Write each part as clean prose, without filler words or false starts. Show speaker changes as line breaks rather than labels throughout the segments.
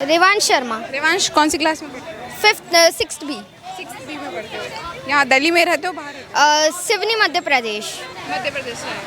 रेवांश शर्मा।
रेवांश कौन सी क्लास में पढ़ते हो?
6th B.
6th बी में पढ़ते हो। यहाँ दिल्ली में रहते हो बाहर?
सिवनी मध्य प्रदेश।
मध्य प्रदेश से आए हो।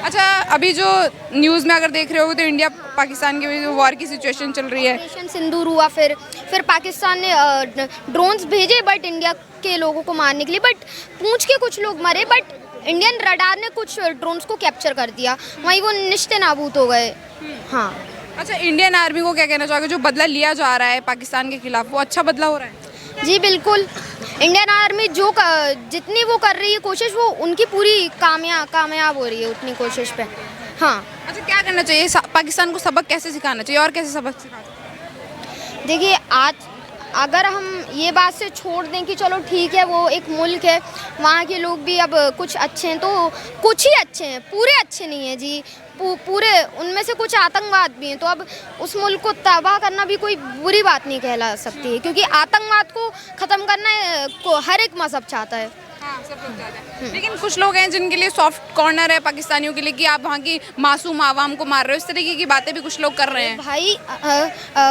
अच्छा, अभी जो न्यूज़ में अगर देख रहे हो तो इंडिया पाकिस्तान के बीच वॉर की सिचुएशन चल रही है।
ऑपरेशन सिंदूर हुआ, फिर पाकिस्तान ने ड्रोन्स भेजे बट इंडिया के लोगों को मारने के लिए, बट पूंछ के कुछ लोग मरे, बट इंडियन रडार ने कुछ ड्रोन्स को कैप्चर कर दिया, वहीं वो निश्चित नाबूद हो गए। हाँ।
अच्छा, इंडियन आर्मी को क्या कहना चाहोगे? जो बदला लिया जा रहा है पाकिस्तान के खिलाफ, वो अच्छा बदला हो रहा है?
जी बिल्कुल। इंडियन आर्मी जो जितनी वो कर रही है कोशिश, वो उनकी पूरी कामयाब हो रही है उतनी कोशिश पे। हाँ।
अच्छा, क्या करना चाहिए? पाकिस्तान को सबक कैसे सिखाना चाहिए और कैसे सबक सिखा सकते हैं?
देखिए, आज अगर हम ये बात से छोड़ दें कि चलो ठीक है वो एक मुल्क है, वहाँ के लोग भी अब कुछ अच्छे हैं, तो कुछ ही अच्छे हैं, पूरे अच्छे नहीं हैं जी। पूरे उनमें से कुछ आतंकवाद भी हैं, तो अब उस मुल्क को तबाह करना भी कोई बुरी बात नहीं कहला सकती है, क्योंकि आतंकवाद को ख़त्म करना को हर एक मज़हब चाहता है।
हाँ, सब लोग चाहते हैं। लेकिन कुछ लोग हैं जिनके लिए सॉफ्ट कॉर्नर है पाकिस्तानियों के लिए कि आप वहाँ की मासूम आवाम को मार रहे हो, इस तरीके की बातें भी कुछ लोग कर रहे हैं।
भाई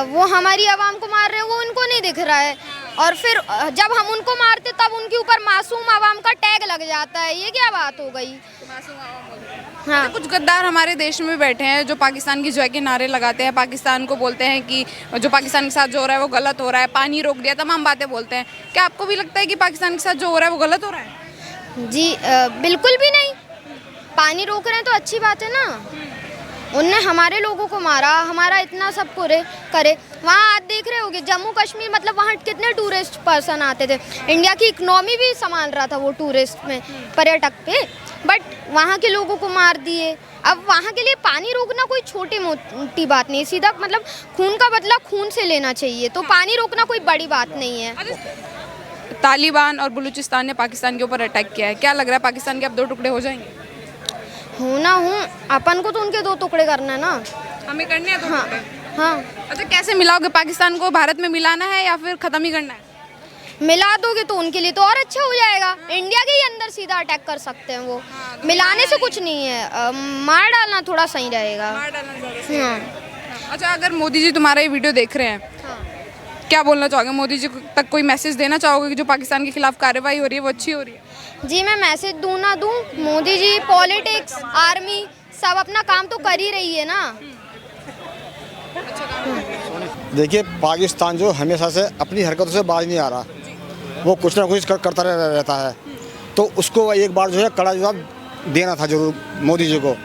वो हमारी आवाम को मार रहे हैं, वो उनको नहीं दिख रहा है, और फिर जब हम उनको मारते तब उनके ऊपर मासूम आवाम का टैग लग जाता है। ये क्या बात हो गई? हाँ।
तो कुछ गद्दार हमारे देश में बैठे हैं जो पाकिस्तान की जय के नारे लगाते हैं, पाकिस्तान को बोलते हैं कि जो पाकिस्तान के साथ जो हो रहा है वो गलत हो रहा है, पानी रोक दिया, तमाम बातें बोलते हैं। क्या आपको भी लगता है कि पाकिस्तान के साथ जो हो रहा है वो गलत हो रहा है?
जी बिल्कुल भी नहीं। पानी रोक रहे हैं तो अच्छी बात है ना। उनने हमारे लोगों को मारा, हमारा इतना सब करे। वहाँ आप देख रहे होगे जम्मू कश्मीर, मतलब वहाँ कितने टूरिस्ट पर्सन आते थे, इंडिया की इकनॉमी भी संभाल रहा था वो टूरिस्ट में, पर्यटक पे, बट वहाँ के लोगों को मार दिए। अब वहाँ के लिए पानी रोकना कोई छोटी मोटी बात नहीं, सीधा मतलब खून का बदला खून से लेना चाहिए, तो पानी रोकना कोई बड़ी बात नहीं है।
तालिबान और बलूचिस्तान ने पाकिस्तान के ऊपर अटैक किया है, क्या लग रहा है पाकिस्तान के अब दो टुकड़े हो जाएंगे?
होना हूँ अपन को तो उनके दो टुकड़े करना है ना,
हमें करने हैं दो
हाँ
टुकड़े।
हाँ।
अच्छा, कैसे मिलाओगे? पाकिस्तान को भारत में मिलाना है या फिर ख़त्म ही करना है?
मिला दोगे तो उनके लिए तो और अच्छा हो जाएगा, इंडिया के ही अंदर सीधा अटैक कर सकते हैं वो।
तो
मिलाने से कुछ नहीं है, मार डालना थोड़ा सही रहेगा।
मार डालना ज़्यादा सही
हाँ।
है। अच्छा, अगर मोदी जी तुम्हारा ये वीडियो देख रहे हैं,
हाँ।
क्या बोलना चाहोगे? मोदी जी तक कोई मैसेज देना चाहोगे कि जो पाकिस्तान के खिलाफ कार्रवाई हो रही है वो अच्छी हो रही है?
जी, मैं मैसेज दूँ ना दूँ, मोदी जी पॉलिटिक्स, आर्मी सब अपना काम तो कर ही रही है ना।
देखिए, पाकिस्तान जो हमेशा से अपनी हरकतों से बाज नहीं आ रहा, वो कुछ ना कुछ करता रहता है, तो उसको एक बार जो है कड़ा जवाब देना था जरूर मोदी जी को,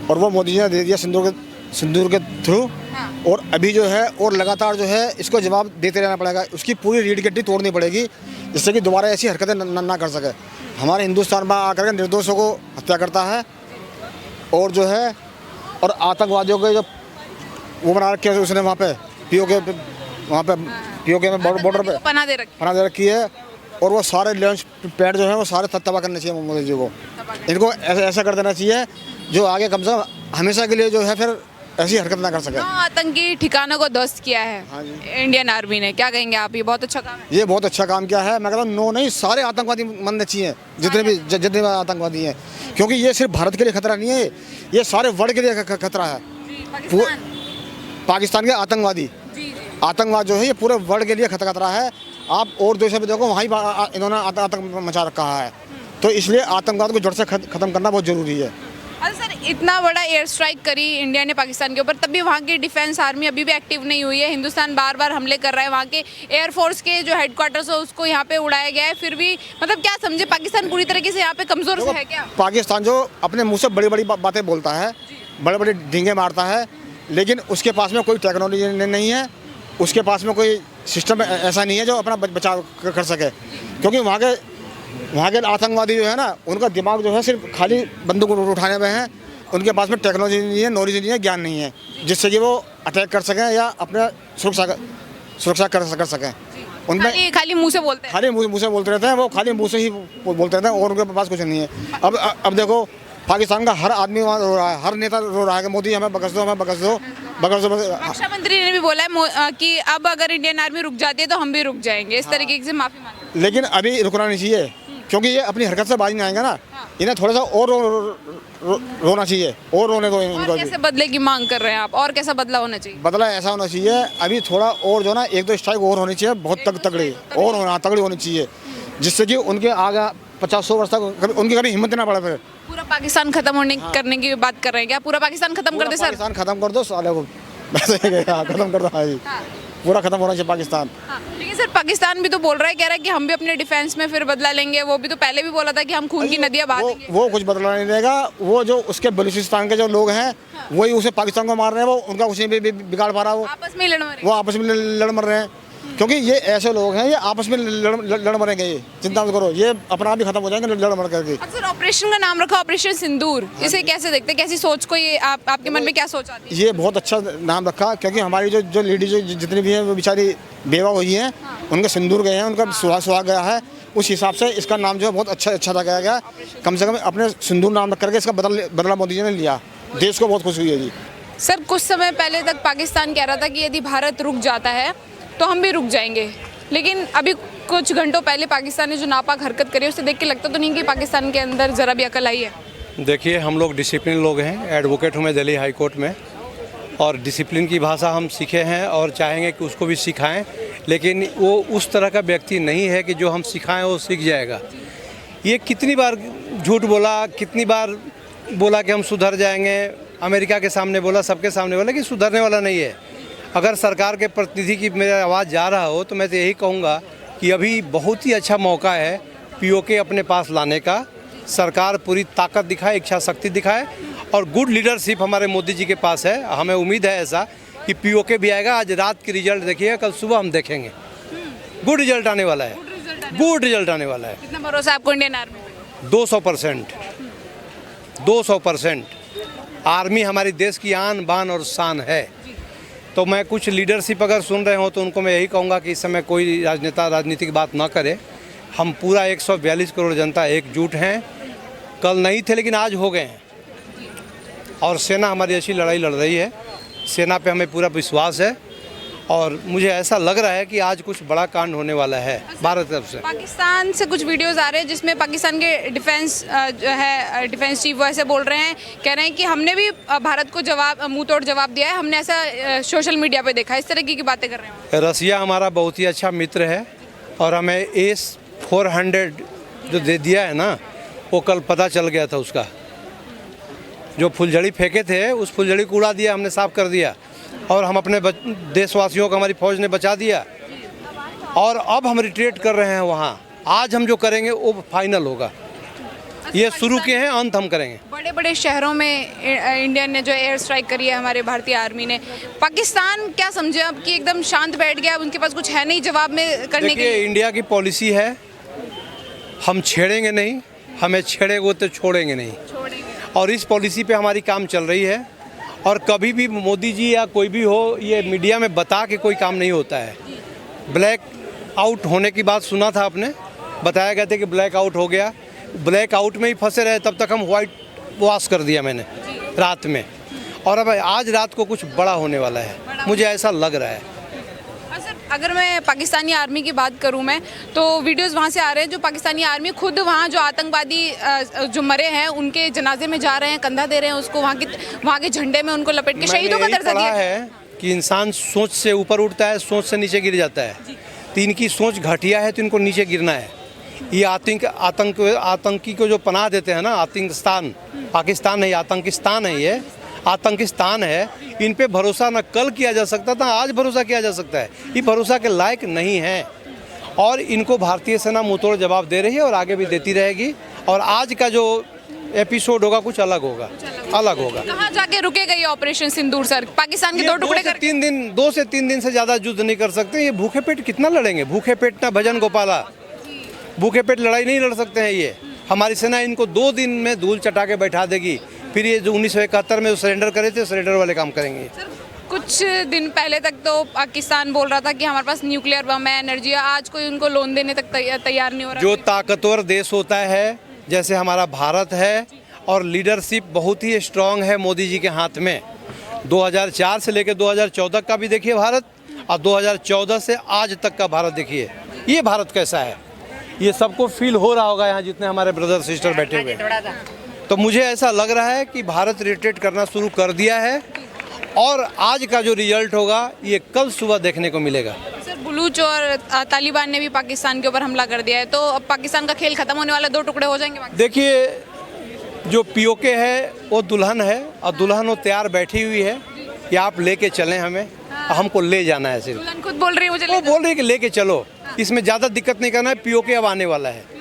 और वो मोदी जी ने दे दिया सिंदूर के थ्रू। और अभी जो है और लगातार जो है इसको जवाब देते रहना पड़ेगा, उसकी पूरी रीढ़ की हड्डी तोड़नी पड़ेगी, जिससे कि दोबारा ऐसी हरकतें ना कर सके। हमारे हिंदुस्तान में आकर के निर्दोषों को हत्या करता है, और जो है और आतंकवादियों के जो वो बना रखे उसने वहाँ पे पीओके में बॉर्डर पे
पनाह दे
रखी है, और वो सारे लॉन्च पैड जो है वो सारे तबाह करने चाहिए मोदी जी को। इनको ऐसा कर देना चाहिए जो आगे कम से कम हमेशा के लिए जो है फिर ऐसी हरकत ना कर सके।
आतंकी ठिकानों को ध्वस्त किया है
हाँ जी।
इंडियन आर्मी ने, क्या कहेंगे आप? ये बहुत अच्छा काम है।
ये बहुत अच्छा काम किया है। मैं कहता हूँ नो नहीं, सारे आतंकवादी मनने चाहिए, जितने भी आतंकवादी हैं, क्योंकि ये सिर्फ भारत के लिए खतरा नहीं है, ये सारे वर्ल्ड के लिए खतरा है। पाकिस्तान के आतंकवाद जो है ये पूरे वर्ल्ड के लिए खतरा है। आप और देशों में देखो, वहाँ ही इन्होंने आतंक मचा रखा है, तो इसलिए आतंकवाद को जड़ से खत्म करना बहुत ज़रूरी है।
अरे सर, इतना बड़ा एयर स्ट्राइक करी इंडिया ने पाकिस्तान के ऊपर, तब भी वहाँ की डिफेंस आर्मी अभी भी एक्टिव नहीं हुई है। हिंदुस्तान बार बार हमले कर रहा है, वहाँ के एयरफोर्स के जो हेडक्वार्टर्स है उसको यहाँ पे उड़ाया गया है, फिर भी मतलब क्या समझे, पाकिस्तान पूरी तरीके से यहाँ पे कमज़ोर से है क्या?
पाकिस्तान जो अपने मुँह से बड़ी बड़ी बातें बोलता है, बड़े बड़े ढींगे मारता है, लेकिन उसके पास में कोई टेक्नोलॉजी नहीं है, उसके पास में कोई सिस्टम ऐसा नहीं है जो अपना बचाव कर सके, क्योंकि वहाँ के आतंकवादी जो है ना, उनका दिमाग जो है सिर्फ खाली बंदूक उठाने में है, उनके पास में टेक्नोलॉजी नहीं है, नॉलेज नहीं है, ज्ञान नहीं है, जिससे कि वो अटैक कर सकें या अपने सुरक्षा कर सकें। उनमें
खाली मुँह से बोलते हैं,
खाली मुँह से बोलते रहते हैं, वो खाली मुँह से ही बोलते रहते हैं, और उनके पास कुछ नहीं है। अब देखो, पाकिस्तान का हर आदमी वहाँ रो रहा है, हर नेता रो रहा है कि मोदी हमें बख्श दो।
रक्षा मंत्री ने भी बोला है कि अब अगर इंडियन आर्मी रुक जाती है तो हम भी रुक जाएंगे, इस तरीके से माफी मांगी।
लेकिन अभी रुकना नहीं चाहिए, क्योंकि ये अपनी हरकत से बाज नहीं आएंगे ना, इन्हें थोड़ा सा और रोना चाहिए और रोने दो इनको
और
भी।
कैसे बदले की मांग कर रहे हैं आप, और कैसा बदला होना चाहिए?
बदला ऐसा होना चाहिए अभी थोड़ा और जो ना 1-2 स्ट्राइक और होनी चाहिए, बहुत तगड़ी और तगड़ी होनी चाहिए, जिससे कि उनके आगे 50-100 वर्ष तक उनकी कभी हिम्मत ना पड़े। फिर
पूरा पाकिस्तान खत्म होने करने की बात कर रहे हैं क्या? पूरा पाकिस्तान खत्म कर दे सर?
पाकिस्तान खत्म कर दो साले को, वैसे खत्म कर दो। हाँ जी, पूरा खत्म होना चाहिए पाकिस्तान।
हाँ, लेकिन सर पाकिस्तान भी तो बोल रहा है, कह रहा है कि हम भी अपने डिफेंस में फिर बदला लेंगे। वो भी तो पहले भी बोला था कि हम खून की नदियां बहा देंगे।
वो कुछ बदला नहीं देगा। वो जो उसके बलूचिस्तान के जो लोग हैं वही उसे पाकिस्तान को मार रहे हैं, वो उनका कुछ नहीं बिगाड़ पा रहा। वो
आपस में ही लड़ मरे।
वो आपस में लड़ मर रहे हैं, क्योंकि ये ऐसे लोग हैं, ये आपस में लड़ मरेंगे। ये चिंता मत करो, ये अपना आप ही खत्म हो जाएंगे लड़ मर करके।
अब सर ऑपरेशन का नाम रखा ऑपरेशन सिंदूर, इसे कैसे देखते हैं? कैसी सोच को ये आपके मन में क्या सोच आती है?
ये बहुत अच्छा नाम रखा, क्योंकि हमारी जो लेडीज जितनी भी हैं वो बेचारी बेवा हुई हैं, उनके सिंदूर गए हैं, उनका सुहाग गया है। उस हिसाब से इसका नाम जो है बहुत अच्छा लगाया गया। कम से कम अपने सिंदूर नाम रख करके इसका बदला मोदी जी ने लिया। देश को बहुत खुशी हुई है जी।
सर कुछ समय पहले तक पाकिस्तान कह रहा था कि यदि भारत रुक जाता है तो हम भी रुक जाएंगे, लेकिन अभी कुछ घंटों पहले पाकिस्तान ने जो नापाक हरकत करी उसे देख के लगता तो नहीं कि पाकिस्तान के अंदर ज़रा भी अकल आई है?
देखिए, हम लोग डिसिप्लिन लोग हैं, एडवोकेट हूँ मैं दिल्ली हाई कोर्ट में, और डिसिप्लिन की भाषा हम सीखे हैं और चाहेंगे कि उसको भी सिखाएं, लेकिन वो उस तरह का व्यक्ति नहीं है कि जो हम सिखाएं वो सीख जाएगा। ये कितनी बार झूठ बोला, कितनी बार बोला कि हम सुधर जाएंगे, अमेरिका के सामने बोला, सबके सामने बोला कि सुधरने वाला नहीं है। अगर सरकार के प्रतिनिधि की मेरा आवाज़ जा रहा हो तो मैं तो यही कहूँगा कि अभी बहुत ही अच्छा मौका है पीओके अपने पास लाने का। सरकार पूरी ताकत दिखाए, इच्छा शक्ति दिखाए, और गुड लीडरशिप हमारे मोदी जी के पास है। हमें उम्मीद है ऐसा कि पीओके भी आएगा। आज रात की रिजल्ट देखिए, कल सुबह हम देखेंगे। गुड रिजल्ट आने वाला है, गुड रिजल्ट आने वाला है।
कितना भरोसा आपको इंडियन आर्मी पे?
200%, 200%। आर्मी हमारी देश की आन बान और शान है। तो मैं कुछ लीडरशिप अगर सुन रहे हो तो उनको मैं यही कहूँगा कि इस समय कोई राजनीतिक बात ना करे। हम पूरा 142 करोड़ जनता एकजुट हैं। कल नहीं थे लेकिन आज हो गए हैं, और सेना हमारी अच्छी लड़ाई लड़ रही है। सेना पे हमें पूरा विश्वास है, और मुझे ऐसा लग रहा है कि आज कुछ बड़ा कांड होने वाला है भारत तरफ से।
पाकिस्तान से कुछ वीडियोस आ रहे हैं जिसमें पाकिस्तान के डिफेंस जो है डिफेंस चीफ वो ऐसे बोल रहे हैं, कह रहे हैं कि हमने भी भारत को मुंह तोड़ जवाब दिया है, हमने ऐसा सोशल मीडिया पे देखा। इस तरह की बातें कर रहे हैं।
रसिया हमारा बहुत ही अच्छा मित्र है, और हमें S-400 जो दे दिया है ना, वो कल पता चल गया था। उसका जो फुलझड़ी फेंके थे उस फुलझड़ी को उड़ा दिया, हमने साफ कर दिया, और हम अपने देशवासियों को हमारी फौज ने बचा दिया। और अब हम रिट्रीट कर रहे हैं वहाँ। आज हम जो करेंगे वो फाइनल होगा। ये शुरू किए हैं, अंत हम करेंगे।
बड़े बड़े शहरों में इंडियन ने जो एयर स्ट्राइक करी है हमारे भारतीय आर्मी ने, पाकिस्तान क्या समझे अब कि एकदम शांत बैठ गया, उनके पास कुछ है नहीं जवाब में करने के लिए?
इंडिया की पॉलिसी है, हम छेड़ेंगे नहीं, हमें छेड़ेंगे तो छोड़ेंगे नहीं, और इस पॉलिसी पे हमारी काम चल रही है। और कभी भी मोदी जी या कोई भी हो, ये मीडिया में बता के कोई काम नहीं होता है। ब्लैक आउट होने की बात सुना था आपने, बताया गया था कि ब्लैक आउट हो गया। ब्लैक आउट में ही फंसे रहे, तब तक हम वाइट वॉश कर दिया मैंने रात में, और अब आज रात को कुछ बड़ा होने वाला है, मुझे ऐसा लग रहा है।
सर अगर मैं पाकिस्तानी आर्मी की बात करूं मैं, तो वीडियोस वहां से आ रहे हैं जो पाकिस्तानी आर्मी खुद वहां जो आतंकवादी जो मरे हैं उनके जनाजे में जा रहे हैं, कंधा दे रहे हैं उसको, वहां के झंडे में उनको लपेट के शहीदों का दर्जा दिया
है कि इंसान सोच से ऊपर उठता है, सोच से नीचे गिर जाता है। तो इनकी सोच घटिया है, तो इनको नीचे गिरना है। ये आतंकी को जो पनाह देते हैं ना, आतंकिस्तान, पाकिस्तान नहीं आतंकिस्तान है, ये आतंकिस्तान है। इन पे भरोसा न कल किया जा सकता था, आज भरोसा किया जा सकता है। ये भरोसा के लायक नहीं है, और इनको भारतीय सेना मुंहतोड़ जवाब दे रही है और आगे भी देती रहेगी। और आज का जो एपिसोड होगा कुछ अलग होगा, अलग होगा।
कहाँ जाके रुकेगा ये ऑपरेशन सिंदूर सर? पाकिस्तान के 2 टुकड़े कर
2 से 3 दिन से ज़्यादा युद्ध नहीं कर सकते। ये भूखे पेट कितना लड़ेंगे? भूखे पेट ना भजन गोपाला, भूखे पेट लड़ाई नहीं लड़ सकते हैं। ये हमारी सेना इनको 2 दिन में धूल चटा के बैठा देगी। फिर ये जो 1971 में सरेंडर करे थे, सरेंडर वाले काम करेंगे।
सर कुछ दिन पहले तक तो पाकिस्तान बोल रहा था कि हमारे पास न्यूक्लियर बम है, एनर्जी है, आज कोई उनको लोन देने तक तैयार नहीं हो रहा।
जो ताकतवर देश होता है जैसे हमारा भारत है, और लीडरशिप बहुत ही स्ट्रांग है मोदी जी के हाथ में। 2004 से लेकर 2014 का भी देखिए भारत, और 2014 से आज तक का भारत देखिए। ये भारत कैसा है, ये सबको फील हो रहा होगा यहाँ जितने हमारे ब्रदर सिस्टर बैठे हुए हैं। तो मुझे ऐसा लग रहा है कि भारत रिट्रीट करना शुरू कर दिया है और आज का जो रिजल्ट होगा ये कल सुबह देखने को मिलेगा।
सर बलूच और तालिबान ने भी पाकिस्तान के ऊपर हमला कर दिया है, तो अब पाकिस्तान का खेल खत्म होने वाला, 2 टुकड़े हो जाएंगे पाकिस्तान?
देखिए जो पीओके है वो दुल्हन है और दुल्हन वो तैयार बैठी हुई है कि आप लेके चलें हमें, हमको ले जाना है सिर्फ।
दुल्हन खुद बोल रही है मुझे
वो बोल रही है कि लेके चलो, इसमें ज़्यादा दिक्कत नहीं करना है, पीओके अब आने वाला है।